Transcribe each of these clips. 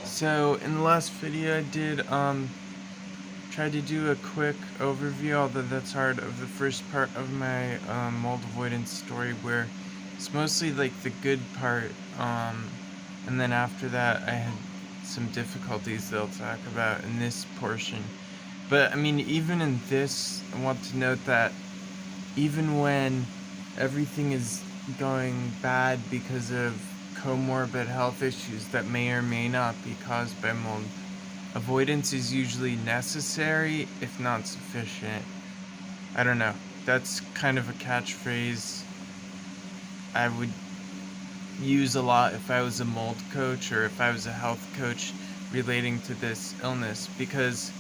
So in the last video I did try to do a quick overview, although that's hard, of the first part of my mold avoidance story, where it's mostly like the good part, and then after that I had some difficulties that I'll talk about in this portion. But I mean, even in this, I want to note that even when everything is going bad because of comorbid health issues that may or may not be caused by mold, avoidance is usually necessary, if not sufficient. I don't know. That's kind of a catchphrase I would use a lot if I was a mold coach or if I was a health coach relating to this illness, because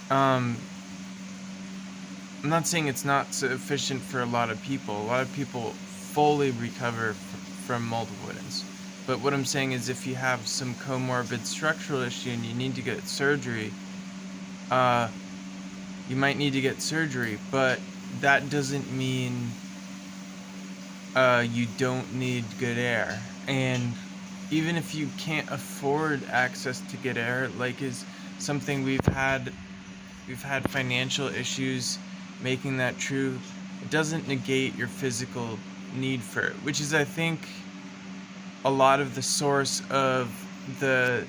I'm not saying it's not sufficient for a lot of people. A lot of people fully recover from mold avoidance. But what I'm saying is, if you have some comorbid structural issue and you need to get surgery, you might need to get surgery, but that doesn't mean you don't need good air. And even if you can't afford access to good air, like is something we've had financial issues making that true, it doesn't negate your physical need for it, which is, I think, a lot of the source of the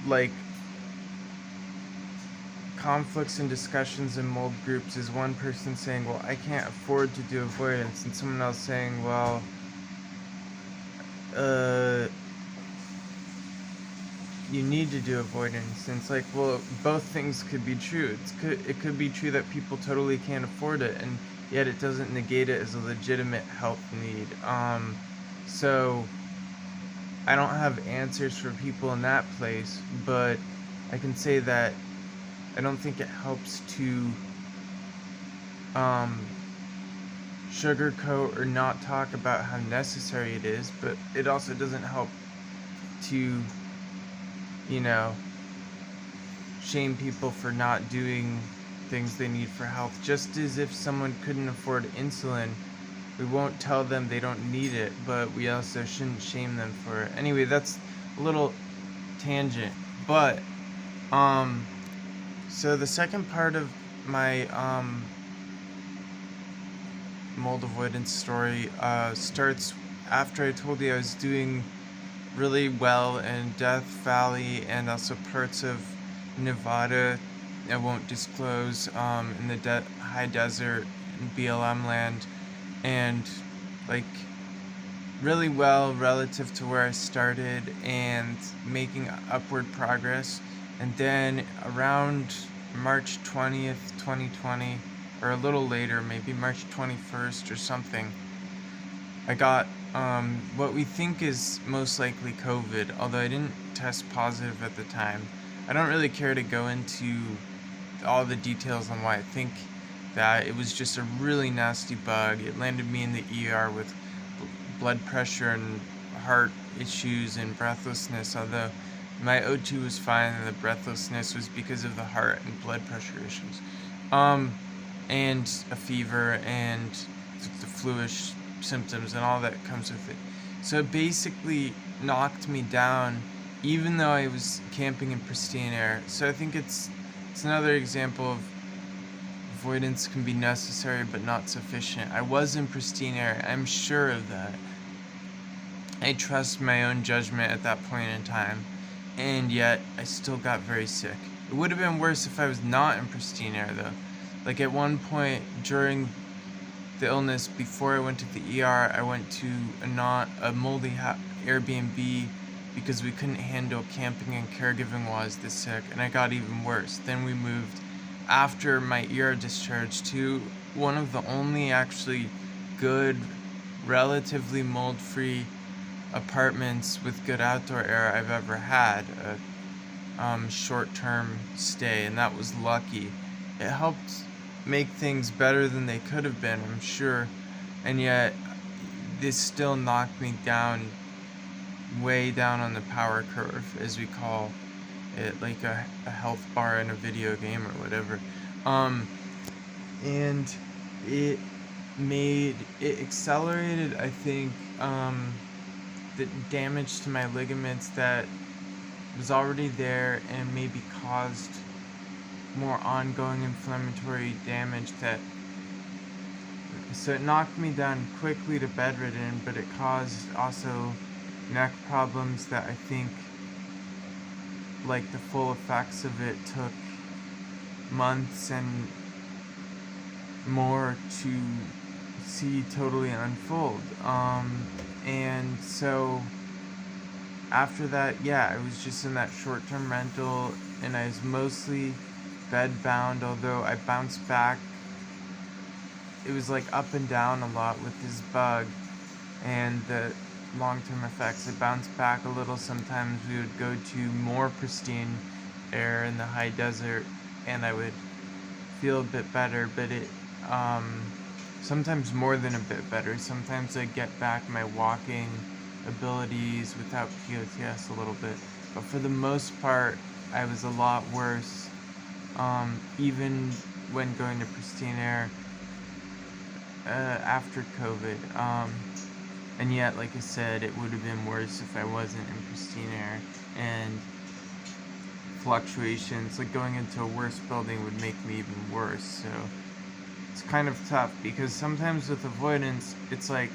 like conflicts and discussions in mold groups, is one person saying, well, I can't afford to do avoidance, and someone else saying, well, you need to do avoidance. And it's like, well, both things could be true. It could be true that people totally can't afford it, and yet it doesn't negate it as a legitimate health need. So I don't have answers for people in that place, but I can say that I don't think it helps to sugarcoat or not talk about how necessary it is, but it also doesn't help to, shame people for not doing things they need for health. Just as if someone couldn't afford insulin, we won't tell them they don't need it, but we also shouldn't shame them for it. Anyway, that's a little tangent. But so the second part of my mold avoidance story starts after I told you I was doing really well in Death Valley and also parts of Nevada I won't disclose, in the high desert in BLM land, and like really well relative to where I started and making upward progress. And then around March 20th, 2020, or a little later, maybe March 21st or something, I got what we think is most likely COVID, although I didn't test positive at the time. I don't really care to go into all the details on why I think that. It was just a really nasty bug. It landed me in the ER with blood pressure and heart issues and breathlessness, although my O2 was fine and the breathlessness was because of the heart and blood pressure issues. And a fever and the fluish symptoms and all that comes with it. So it basically knocked me down, even though I was camping in pristine air. So I think it's another example of avoidance can be necessary but not sufficient. I was in pristine air, I'm sure of that. I trust my own judgment at that point in time, and yet I still got very sick. It would have been worse if I was not in pristine air, though. Like at one point during the illness, before I went to the ER, I went to a moldy Airbnb because we couldn't handle camping and caregiving while I was this sick, and I got even worse. Then we moved, after my ER discharge, to one of the only actually good, relatively mold-free apartments with good outdoor air I've ever had, a short-term stay, and that was lucky. It helped make things better than they could have been, I'm sure, and yet this still knocked me down, way down on the power curve, as we call it, like a health bar in a video game or whatever. And it accelerated, I think, the damage to my ligaments that was already there and maybe caused more ongoing inflammatory damage so it knocked me down quickly to bedridden, but it caused also neck problems that I think, like, the full effects of it took months and more to see totally unfold. And so after that, yeah, I was just in that short-term rental, and I was mostly bed-bound, although I bounced back. It was like up and down a lot with this bug and the long-term effects. It bounced back a little. Sometimes we would go to more pristine air in the high desert, and I would feel a bit better, but it sometimes more than a bit better. Sometimes I get back my walking abilities without POTS a little bit, but for the most part I was a lot worse, even when going to pristine air after COVID, and yet, like I said, it would have been worse if I wasn't in pristine air, and fluctuations, like going into a worse building, would make me even worse. So it's kind of tough, because sometimes with avoidance, it's like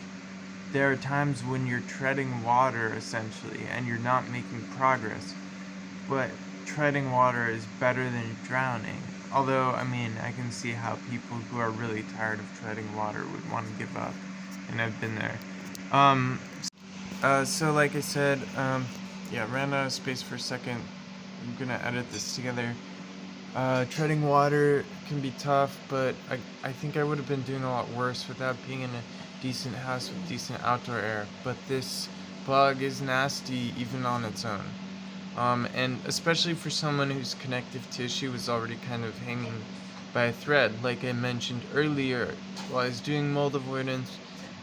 there are times when you're treading water essentially and you're not making progress, but treading water is better than drowning. Although, I mean, I can see how people who are really tired of treading water would want to give up, and I've been there. So like I said, yeah, ran out of space for a second. I'm gonna edit this together. Treading water can be tough, but I think I would have been doing a lot worse without being in a decent house with decent outdoor air. But this bug is nasty even on its own. And especially for someone whose connective tissue was already kind of hanging by a thread. Like I mentioned earlier, while I was doing mold avoidance,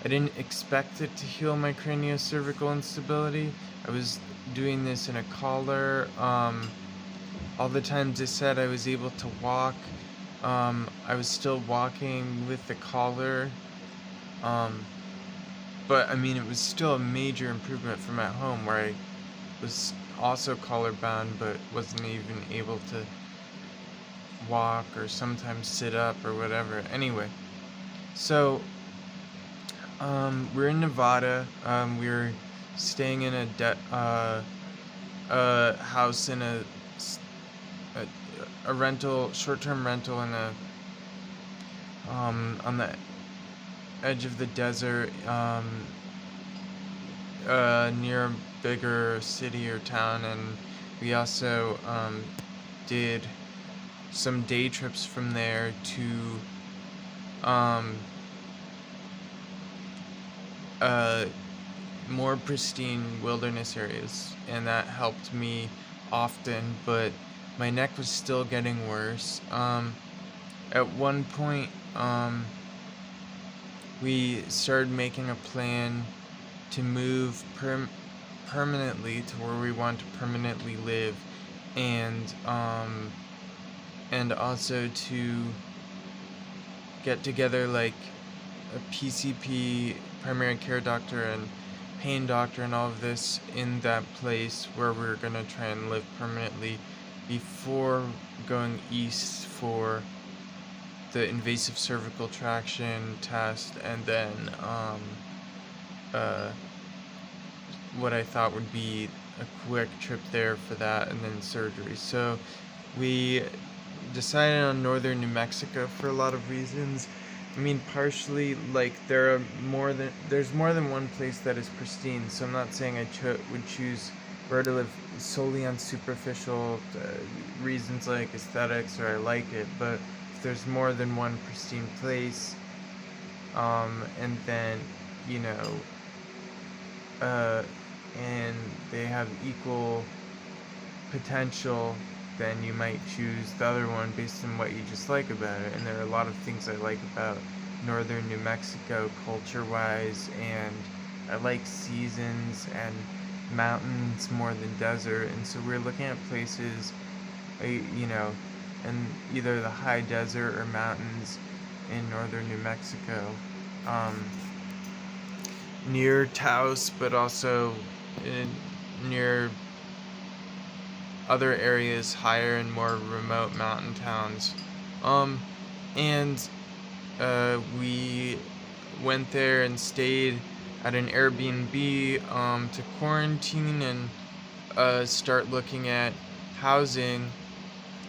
I didn't expect it to heal my craniocervical instability. I was doing this in a collar. All the times I said I was able to walk, I was still walking with the collar. But I mean, it was still a major improvement from at home, where I was also collar bound but wasn't even able to walk or sometimes sit up or whatever. Anyway, so we're in Nevada. We're staying in a house in a rental, short-term rental in a on the edge of the desert, near a bigger city or town, and we also did some day trips from there to more pristine wilderness areas, and that helped me often, but my neck was still getting worse. At one point, we started making a plan to move permanently to where we want to permanently live, and also to get together like a PCP, primary care doctor, and pain doctor, and all of this in that place where we're gonna try and live permanently before going east for the invasive cervical traction test, and then what I thought would be a quick trip there for that, and then surgery. So we decided on northern New Mexico for a lot of reasons. I mean, partially, like, there's more than one place that is pristine, so I'm not saying I would choose where to live solely on superficial reasons like aesthetics or I like it, but if there's more than one pristine place, and then, you know, and they have equal potential, then you might choose the other one based on what you just like about it. And there are a lot of things I like about northern New Mexico culture-wise, and I like seasons and mountains more than desert, and so we're looking at places, you know, in either the high desert or mountains in northern New Mexico. near Taos, but also near other areas higher and more remote mountain towns. And we went there and stayed at an Airbnb to quarantine and start looking at housing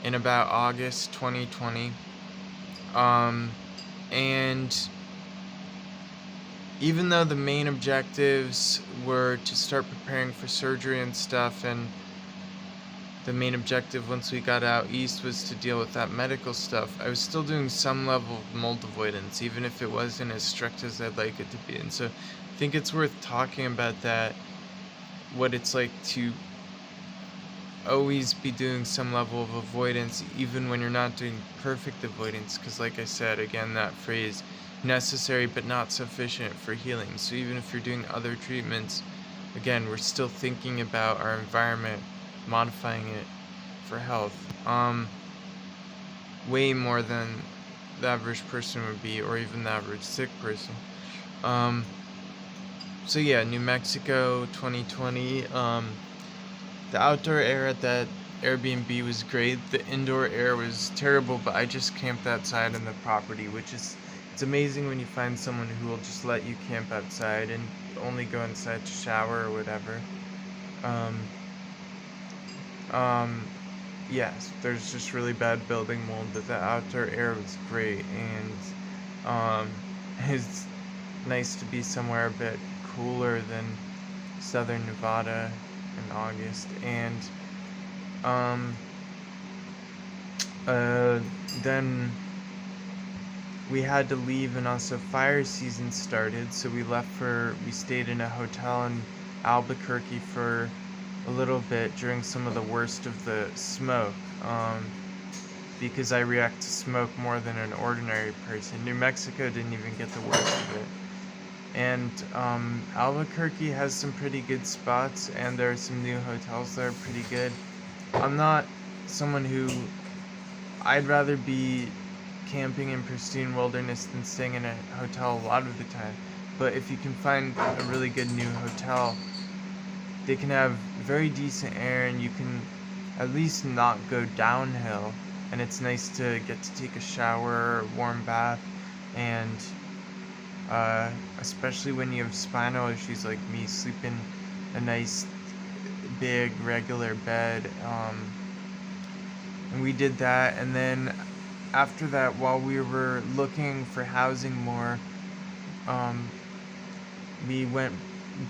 in about August 2020. And even though the main objectives were to start preparing for surgery and stuff, and the main objective once we got out east was to deal with that medical stuff, I was still doing some level of mold avoidance, even if it wasn't as strict as I'd like it to be. And so I think it's worth talking about that, what it's like to always be doing some level of avoidance, even when you're not doing perfect avoidance, because like I said, again, that phrase, necessary but not sufficient for healing. So even if you're doing other treatments, again, we're still thinking about our environment, modifying it for health, way more than the average person would be, or even the average sick person. So yeah, New Mexico 2020. The outdoor air at that Airbnb was great. The indoor air was terrible, but I just camped outside on the property, which is, it's amazing when you find someone who will just let you camp outside and only go inside to shower or whatever. Yes, there's just really bad building mold, but the outdoor air was great, and it's nice to be somewhere a bit cooler than southern Nevada in August. And then we had to leave, and also fire season started, so we stayed in a hotel in Albuquerque for a little bit during some of the worst of the smoke, because I react to smoke more than an ordinary person. New Mexico didn't even get the worst of it. And Albuquerque has some pretty good spots, and there are some new hotels that are pretty good. I'm not someone who, I'd rather be camping in pristine wilderness than staying in a hotel a lot of the time. But if you can find a really good new hotel, they can have very decent air, and you can at least not go downhill. And it's nice to get to take a shower, a warm bath, and especially when you have spinal issues like me, sleep in a nice big regular bed. And we did that, and then after that, while we were looking for housing more, we went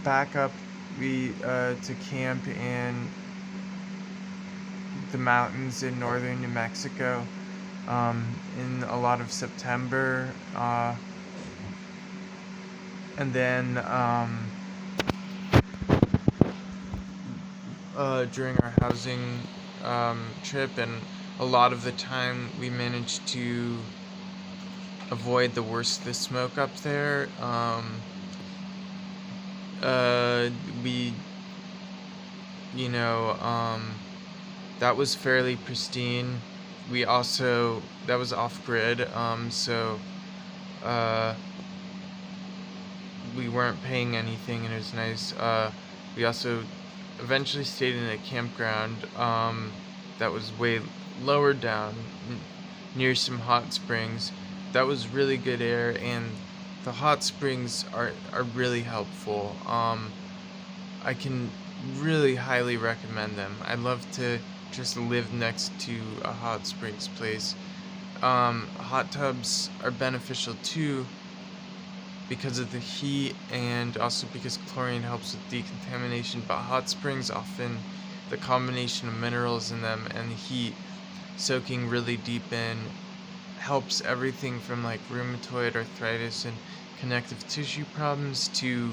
back up to camp in the mountains in northern New Mexico in a lot of September, and then during our housing trip, and a lot of the time we managed to avoid the worst of the smoke up there. We, that was fairly pristine. We also, that was off-grid, so we weren't paying anything, and it was nice. We also eventually stayed in a campground that was way lower down, near some hot springs. That was really good air, and the hot springs are really helpful. I can really highly recommend them. I'd love to just live next to a hot springs place. Hot tubs are beneficial too, because of the heat, and also because chlorine helps with decontamination. But hot springs, often the combination of minerals in them and the heat soaking really deep in, helps everything from like rheumatoid arthritis and connective tissue problems to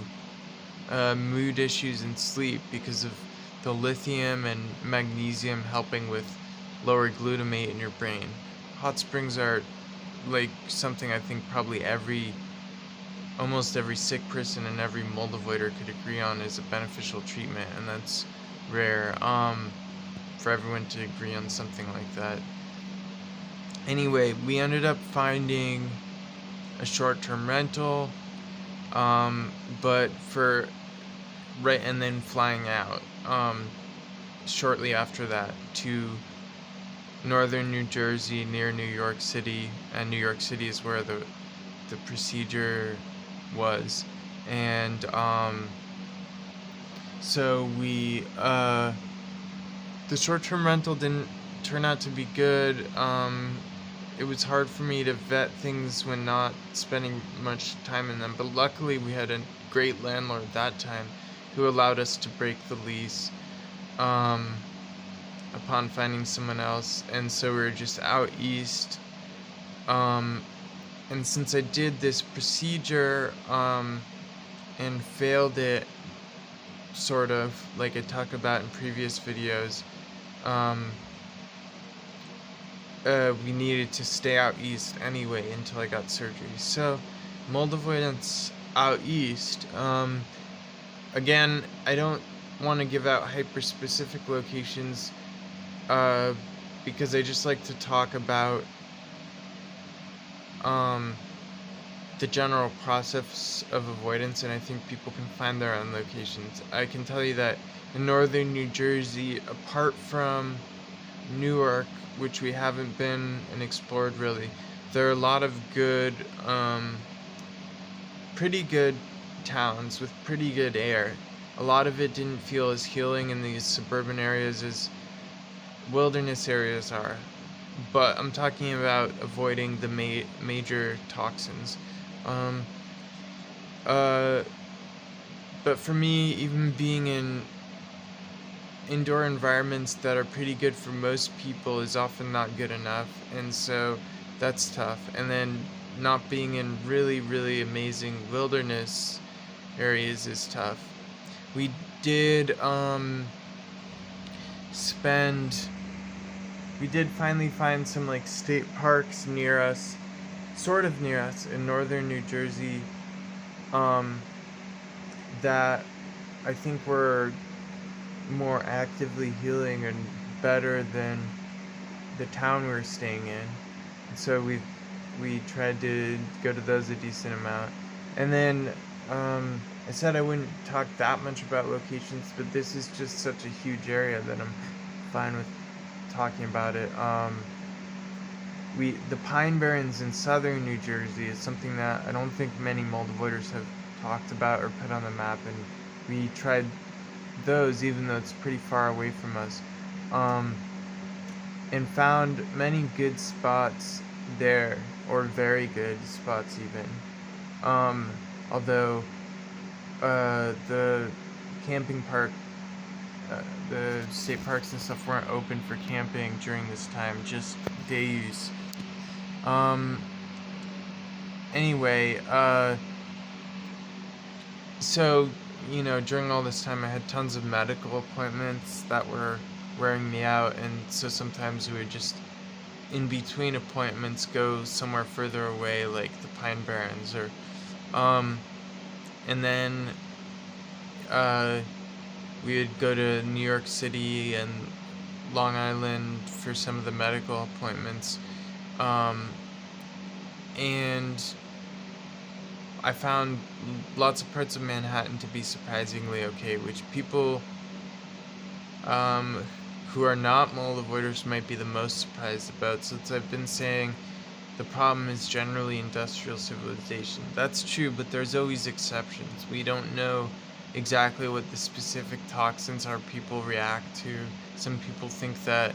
mood issues and sleep, because of the lithium and magnesium helping with lower glutamate in your brain. Hot springs are like something I think probably almost every sick person and every mold avoider could agree on is a beneficial treatment, and that's rare for everyone to agree on something like that. Anyway, we ended up finding a short-term rental. But for right, and then flying out shortly after that to northern New Jersey near New York City, and New York City is where the procedure was. And so we the short-term rental didn't turn out to be good. It was hard for me to vet things when not spending much time in them, but luckily we had a great landlord that time who allowed us to break the lease upon finding someone else. And so we were just out east. And since I did this procedure and failed it, sort of, like I talked about in previous videos, we needed to stay out east anyway until I got surgery. So, mold avoidance out east. Again, I don't want to give out hyper-specific locations because I just like to talk about the general process of avoidance, and I think people can find their own locations. I can tell you that in northern New Jersey, apart from Newark, which we haven't been and explored really, there are a lot of good, pretty good towns with pretty good air. A lot of it didn't feel as healing in these suburban areas as wilderness areas are. But I'm talking about avoiding the major toxins. But for me, even being in indoor environments that are pretty good for most people is often not good enough, and so that's tough. And then not being in really, really amazing wilderness areas is tough. We did we did finally find some like state parks near us, sort of near us in northern New Jersey, that I think were more actively healing and better than the town we were staying in. And so we tried to go to those a decent amount. And then I said I wouldn't talk that much about locations, but this is just such a huge area that I'm fine with talking about it. The Pine Barrens in southern New Jersey is something that I don't think many mold avoiders have talked about or put on the map, and we tried those even though it's pretty far away from us, and found many good spots there, or very good spots even, although the camping park, the state parks and stuff weren't open for camping during this time, just day use. Anyway, so, you know, during all this time I had tons of medical appointments that were wearing me out, and so sometimes we would just, in between appointments, go somewhere further away, like the Pine Barrens, or, and then, we would go to New York City and Long Island for some of the medical appointments, and I found lots of parts of Manhattan to be surprisingly okay, which people who are not mold avoiders might be the most surprised about. Since I've been saying the problem is generally industrial civilization. That's true, but there's always exceptions. We don't know exactly what the specific toxins are people react to. Some people think that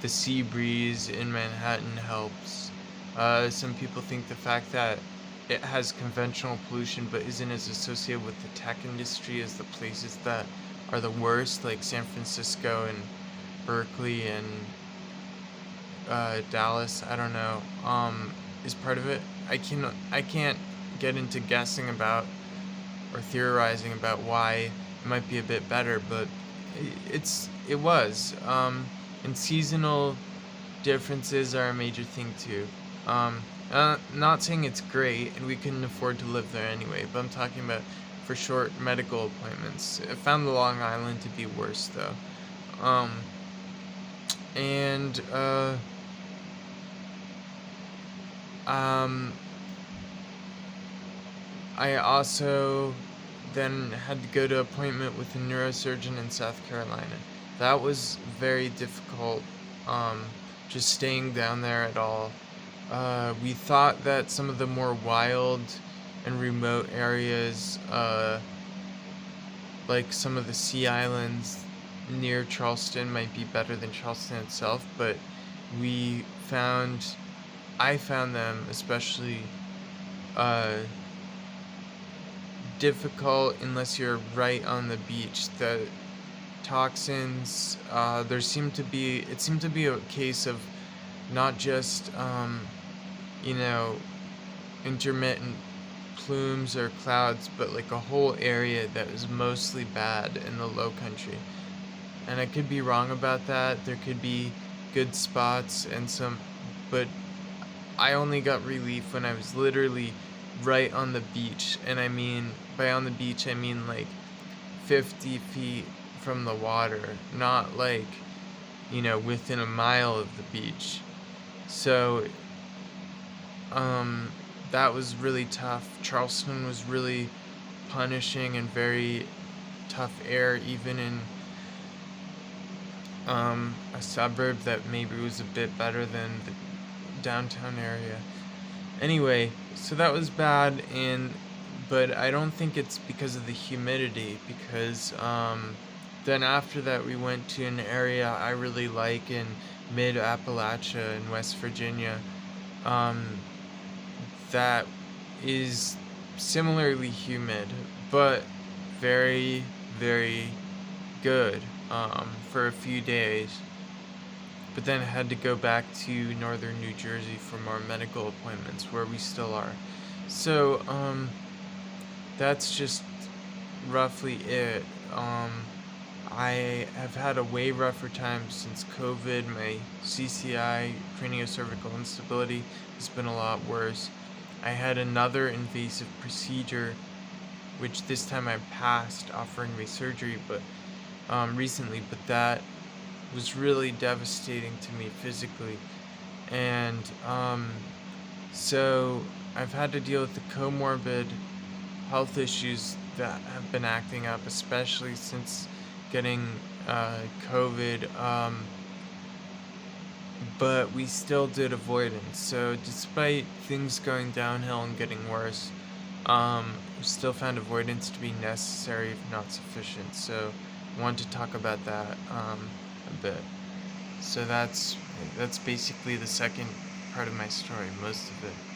the sea breeze in Manhattan helps. Some people think the fact that it has conventional pollution but isn't as associated with the tech industry as the places that are the worst, like San Francisco and Berkeley and Dallas, I don't know, is part of it. I can't get into guessing about or theorizing about why it might be a bit better, but it was. And seasonal differences are a major thing too. Not saying it's great, and we couldn't afford to live there anyway, but I'm talking about for short medical appointments. I found the Long Island to be worse though. And I also then had to go to appointment with a neurosurgeon in South Carolina. That was very difficult, um, just staying down there at all. We thought that some of the more wild and remote areas, like some of the sea islands near Charleston, might be better than Charleston itself, but we found, I found them especially uh, difficult unless you're right on the beach. The toxins, it seemed to be a case of not just, you know, intermittent plumes or clouds, but like a whole area that was mostly bad in the low country. And I could be wrong about that. There could be good spots and some, but I only got relief when I was literally right on the beach. And I mean, by on the beach, I mean like 50 feet from the water, not like, within a mile of the beach. So, that was really tough. Charleston was really punishing and very tough air, even in a suburb that maybe was a bit better than the downtown area. Anyway, so that was bad, but I don't think it's because of the humidity, because then after that we went to an area I really like in mid Appalachia in West Virginia, that is similarly humid, but very, very good for a few days. But then I had to go back to northern New Jersey for more medical appointments, where we still are. So, that's just roughly it. I have had a way rougher time since COVID. My CCI, craniocervical instability, has been a lot worse. I had another invasive procedure, which this time I passed, offering me surgery, but recently, but that was really devastating to me physically. And so I've had to deal with the comorbid health issues that have been acting up, especially since getting COVID. But we still did avoidance. So despite things going downhill and getting worse, we still found avoidance to be necessary, if not sufficient. So I want to talk about that a bit. So that's basically the second part of my story, most of it.